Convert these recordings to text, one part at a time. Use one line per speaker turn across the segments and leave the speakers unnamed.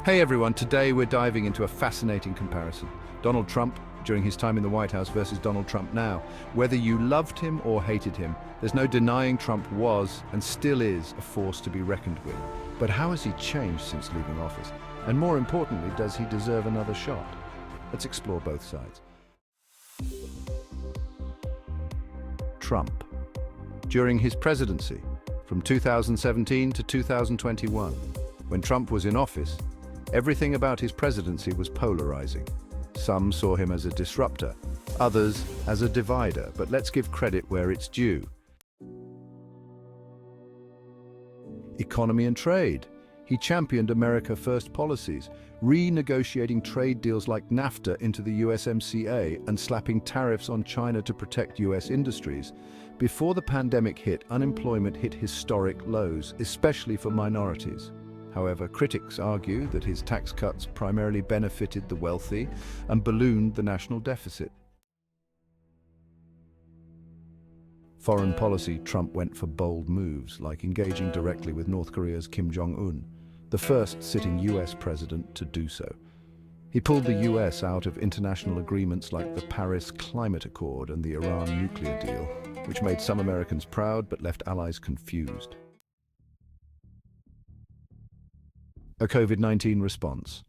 Hey everyone, today we're diving into a fascinating comparison. Donald Trump during his time in the White House versus Donald Trump now. Whether you loved him or hated him, there's no denying Trump was and still is a force to be reckoned with. But how has he changed since leaving office? And more importantly, does he deserve another shot? Let's explore both sides. Trump. During his presidency, from 2017 to 2021, when Trump was in office, everything about his presidency was polarizing. Some saw him as a disruptor, others as a divider, but let's give credit where it's due. Economy and trade. He championed America First policies, renegotiating trade deals like NAFTA into the USMCA and slapping tariffs on China to protect US industries. Before the pandemic hit, unemployment hit historic lows, especially for minorities. However, critics argue that his tax cuts primarily benefited the wealthy and ballooned the national deficit. Foreign policy. Trump went for bold moves, like engaging directly with North Korea's Kim Jong-un, the first sitting US president to do so. He pulled the US out of international agreements like the Paris Climate Accord and the Iran nuclear deal, which made some Americans proud but left allies confused. A COVID-19 response.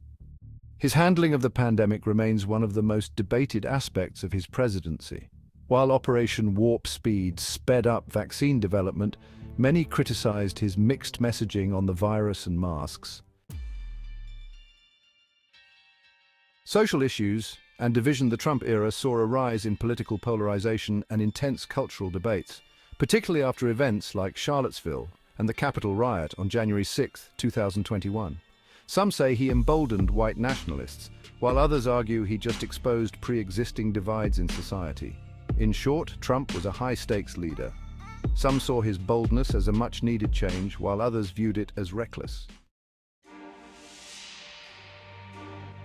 His handling of the pandemic remains one of the most debated aspects of his presidency. While Operation Warp Speed sped up vaccine development, many criticized his mixed messaging on the virus and masks. Social issues and division. The Trump era saw a rise in political polarization and intense cultural debates, particularly after events like Charlottesville and the Capitol riot on January 6, 2021. Some say he emboldened white nationalists, while others argue he just exposed pre-existing divides in society. In short, Trump was a high-stakes leader. Some saw his boldness as a much-needed change, while others viewed it as reckless.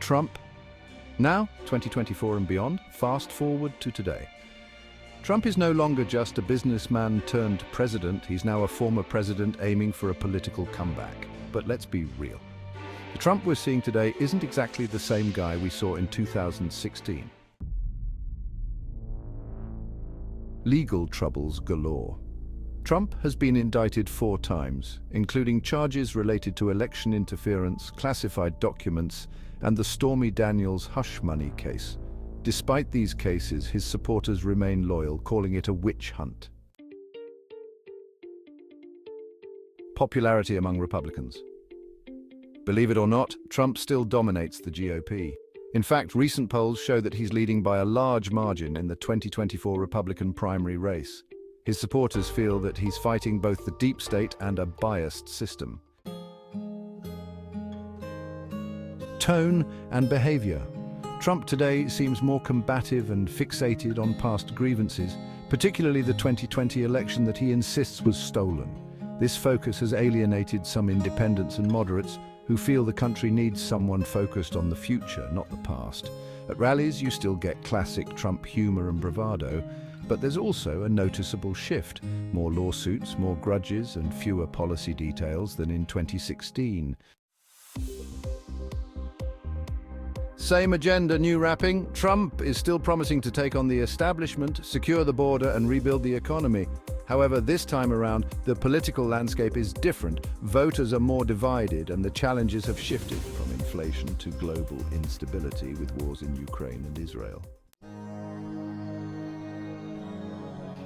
Trump. Now, 2024 and beyond, fast forward to today. Trump is no longer just a businessman turned president. He's now a former president aiming for a political comeback. But let's be real. The Trump we're seeing today isn't exactly the same guy we saw in 2016. Legal troubles galore. Trump has been indicted 4 times, including charges related to election interference, classified documents, and the Stormy Daniels hush money case. Despite these cases, his supporters remain loyal, calling it a witch hunt. Popularity among Republicans. Believe it or not, Trump still dominates the GOP. In fact, recent polls show that he's leading by a large margin in the 2024 Republican primary race. His supporters feel that he's fighting both the deep state and a biased system. Tone and behavior. Trump today seems more combative and fixated on past grievances, particularly the 2020 election that he insists was stolen. This focus has alienated some independents and moderates who feel the country needs someone focused on the future, not the past. At rallies, you still get classic Trump humor and bravado, but there's also a noticeable shift. More lawsuits, more grudges, and fewer policy details than in 2016. Same agenda, new wrapping. Trump is still promising to take on the establishment, secure the border, and rebuild the economy. However, this time around, the political landscape is different. Voters are more divided, and the challenges have shifted from inflation to global instability with wars in Ukraine and Israel.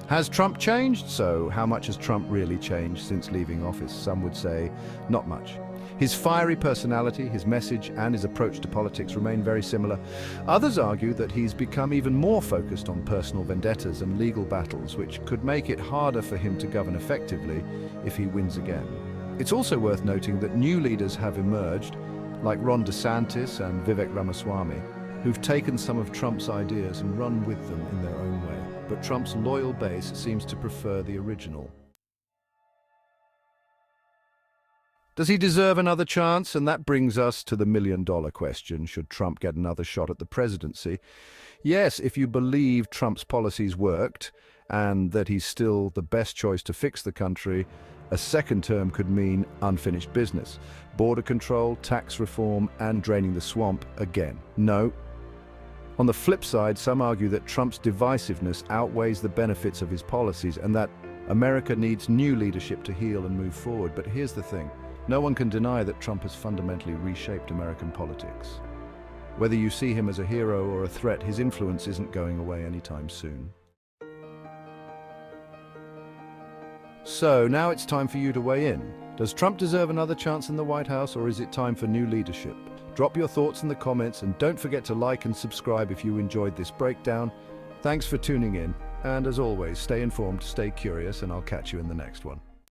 Has Trump changed? So, how much has Trump really changed since leaving office? Some would say, not much. His fiery personality, his message, and his approach to politics remain very similar. Others argue that he's become even more focused on personal vendettas and legal battles, which could make it harder for him to govern effectively if he wins again. It's also worth noting that new leaders have emerged, like Ron DeSantis and Vivek Ramaswamy, who've taken some of Trump's ideas and run with them in their own way. But Trump's loyal base seems to prefer the original. Does he deserve another chance? And that brings us to the million-dollar question. Should Trump get another shot at the presidency? Yes, if you believe Trump's policies worked and that he's still the best choice to fix the country, A second term could mean unfinished business, border control, tax reform, and draining the swamp again. No. On the flip side, some argue that Trump's divisiveness outweighs the benefits of his policies and that America needs new leadership to heal and move forward. But here's the thing. No one can deny that Trump has fundamentally reshaped American politics. Whether you see him as a hero or a threat, his influence isn't going away anytime soon. So now it's time for you to weigh in. Does Trump deserve another chance in the White House, or is it time for new leadership? Drop your thoughts in the comments and don't forget to like and subscribe if you enjoyed this breakdown. Thanks for tuning in, and as always, stay informed, stay curious, and I'll catch you in the next one.